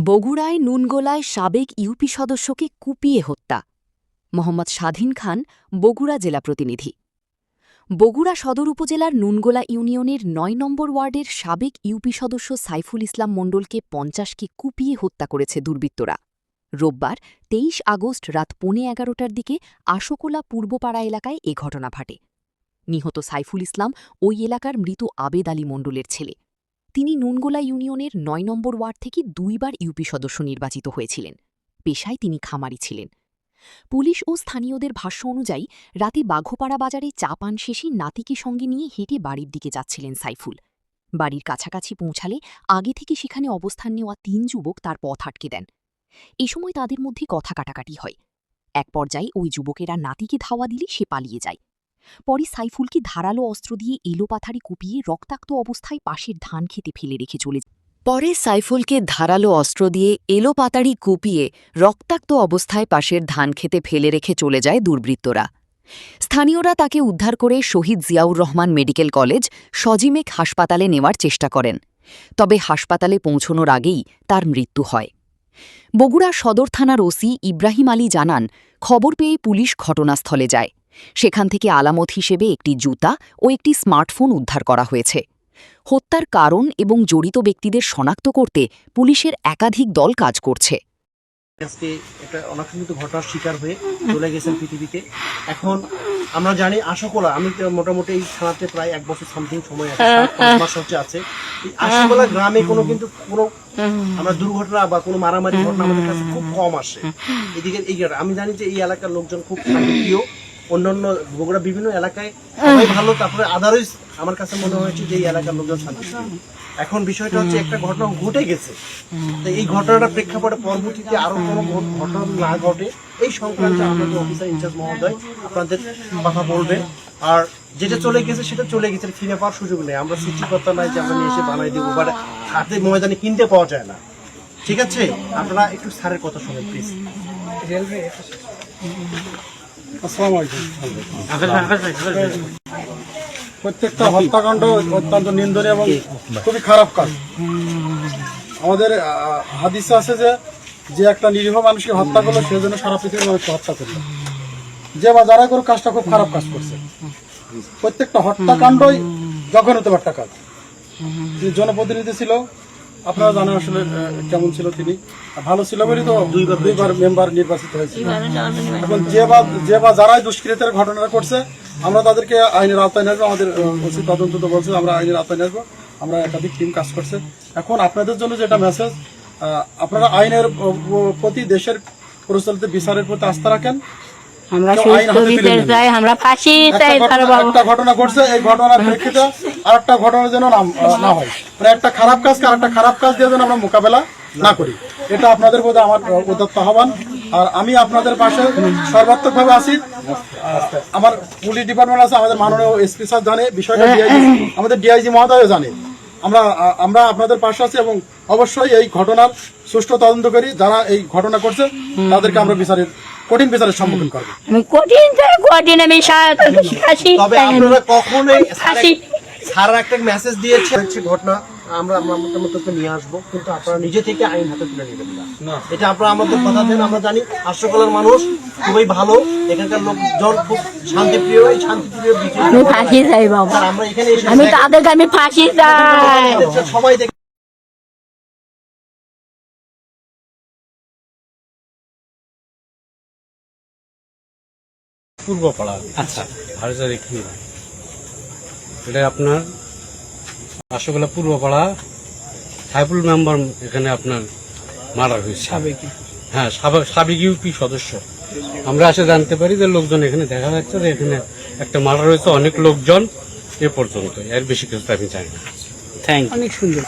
বগুড়ায় নুনগোলায় সাবেক ইউপি সদস্যকে কুপিয়ে হত্যা। মোহাম্মদ স্বাধীন খান, বগুড়া জেলা প্রতিনিধি। বগুড়া সদর উপজেলার নুনগোলা ইউনিয়নের ৯ নম্বর ওয়ার্ডের সাবেক ইউপি সদস্য সাইফুল ইসলাম মণ্ডলকে ৫০কে কুপিয়ে হত্যা করেছে দুর্বৃত্তরা। রোববার ২৩ আগস্ট রাত ১১:১৫টার দিকে আশোকোলা পূর্বপাড়া এলাকায় এ ঘটনা ঘটে। নিহত সাইফুল ইসলাম ওই এলাকার মৃত আবেদ আলী মণ্ডলের ছেলে। তিনি নুনগোলা ইউনিয়নের ৯ নম্বর ওয়ার্ড থেকে ২ বার ইউপি সদস্য নির্বাচিত হয়েছিলেন। পেশায় তিনি খামারি ছিলেন। পুলিশ ও স্থানীয়দের ভাষ্য অনুযায়ী রাতে বাঘোপাড়া বাজারে চা পান শেষে নাতিকে সঙ্গে নিয়ে হেঁটে বাড়ির দিকে যাচ্ছিলেন সাইফুল। বাড়ির কাছাকাছি পৌঁছালে আগে থেকে সেখানে অবস্থান নেওয়া ৩ যুবক তার পথ আটকে দেন। এ সময় তাদের মধ্যে কথা কাটাকাটি হয়। এক পর্যায়ে ওই যুবকেরা নাতিকে ধাওয়া দিলে সে পালিয়ে যায়। পরে সাইফুলকে ধারালো অস্ত্র দিয়ে এলোপাথারি কুপিয়ে রক্তাক্ত অবস্থায় পাশের ধান খেতে ফেলে রেখে চলে যায়। পরে সাইফুলকে ধারালো অস্ত্র দিয়ে এলোপাতাড়ি কুপিয়ে রক্তাক্ত অবস্থায় পাশের ধান খেতে ফেলে রেখে চলে যায় দুর্বৃত্তরা। স্থানীয়রা তাকে উদ্ধার করে শহীদ জিয়াউর রহমান মেডিকেল কলেজ সজিমেক হাসপাতালে নেওয়ার চেষ্টা করেন। তবে হাসপাতালে পৌঁছনোর আগেই তার মৃত্যু হয়। বগুড়া সদর থানার ওসি ইব্রাহিম আলী জানান, খবর পেয়ে পুলিশ ঘটনাস্থলে যায়। সেখান থেকে আলামত হিসেবে একটি জুতা ও একটি স্মার্টফোন উদ্ধার করা হয়েছে। হত্যার কারণ এবং জড়িত ব্যক্তিদের শনাক্ত করতে পুলিশের একাধিক দল কাজ করছে। আজকে একটা অনাকাঙ্ক্ষিত ঘটনার শিকার হয়ে চলে গেছেন পৃথিবীতে। এখন আমরা জানি আশাকোলা, আমি মোটামুটি এই থানাতে প্রায় ১ বছর সামথিং সময় আছে, ৫ মাস হচ্ছে আছে। এই আশাকোলা গ্রামে কোনো কিন্তু কোনো আমরা দুর্ঘটনা বা কোনো মারামারি ঘটনা আমাদের কাছে খুব কম আসে। এদিকে এই আমি জানি যে এই এলাকার লোকজন খুব শান্তিপ্রিয়। অন্যান্য বগুড়া বিভিন্ন এলাকায় সবাই ভালো, তারপরে আদারওয়াইজ আমার কাছে মনে হয়েছে যে এই এলাকার লোকজন শান্তিপ্রিয়। এখন বিষয়টা হচ্ছে একটা ঘটনা ঘটে গেছে, তো এই ঘটনাটা প্রেক্ষাপটে পরবর্তীতে আরো কোনো ঘটনা না ঘটে এই সংক্রান্তে আপনাদের অফিসার ইনচার্জ মহোদয় আপনাদের কথা বলবেন। আর যেটা চলে গেছে সেটা চলে গেছে, ফিরে পাওয়ার সুযোগ নেই। আমরা সৃষ্টিকর্তা নাই যে আমরা নিয়ে এসে বানাই দেবো, বাট হাতে ময়দানে কিনতে পাওয়া যায় না। ঠিক আছে, আপনারা একটু স্যারের কথা শুনেন প্লিজ। আসসালামু আলাইকুম। প্রত্যেকটা হত্যাকাণ্ড অত্যন্ত নিন্দনীয় এবং খুবই খারাপ কাজ। আমাদের হাদিসে আছে যে একটা নিরীহ মানুষকে হত্যা করলো সে জন্য সারা পৃথিবীর মানুষকে হত্যা করলো। যে বা যারা করে কাজটা খুব খারাপ কাজ করছে। প্রত্যেকটা হত্যাকাণ্ডই জঘন্যতম একটা কাজ। তিনি জনপ্রতিনিধি ছিল, আপনারা জানেন আসলে কেমন ছিল। তিনি ভালো ছিল বলেই তো দুইবার মেম্বার নির্বাচিত হয়েছিল। এখন যে বা যারাই দুষ্কৃতের ঘটনাটা করছে আমরা তাদেরকে আইনের আওতায় নেবো। আমাদের ওসি তদন্ত তো বলছে আমরা আইনের আওতায় নেবো। আমরা একাধিক টিম কাজ করছে। এখন আপনাদের জন্য যেটা মেসেজ, আপনারা আইনের প্রতি, দেশের প্রচলিত বিচারের প্রতি আস্থা রাখেন। একটা ঘটনা ঘটছে, এই ঘটনার প্রেক্ষিতে আরেকটা ঘটনা যেন না হয়, মানে একটা খারাপ কাজকে আরেকটা খারাপ কাজ দিয়ে যেন আমরা মোকাবেলা না করি, এটা আপনাদের প্রতি আমার উদ্যত আহ্বান। আর আমি আপনাদের পাশে সর্বাত্মক ভাবে আছি। আমার পুলিশ ডিপার্টমেন্ট আছে, আমাদের মাননীয় এসপি স্যার জানে বিষয়টা, আমাদের ডিআইজি মহোদয়ও জানে। আমরা আপনাদের পাশে আছি এবং অবশ্যই এই ঘটনার সুষ্ঠু তদন্ত করি। যারা এই ঘটনা করছে তাদেরকে আমরা কঠিন বিচারের সম্মুখীন করবো। তবে আপনারা কখনোই স্যার একটা মেসেজ দিয়েছে ঘটনা আমরা আমাদের মতো নিয়ে আসবো, কিন্তু আপনারা নিজে থেকে আইন হাতে তুলে নেবেন না। এটা আপনারা আমাদের কথা দেন। আমরা জানি আশ্রকলার মানুষ খুবই ভালো, এখানকার লোকজন খুব শান্তিপ্রিয়। এই শান্তিপ্রিয় আমরা এখানে সবাই দেখে পূর্বপাড়া। আচ্ছা, ভারতের এখানে এটা আপনার আশোকোলা পূর্বপাড়া সাইফুল মেম্বার এখানে আপনার মারা হয়েছে। হ্যাঁ, সাবেক ইউপি সদস্য। আমরা এসে জানতে পারি যে লোকজন এখানে দেখা যাচ্ছে যে এখানে একটা মারা হয়েছে, অনেক লোকজন, এ পর্যন্ত। এর বেশি কিছু আমি চাই না। Thank you. অনেক সুন্দর।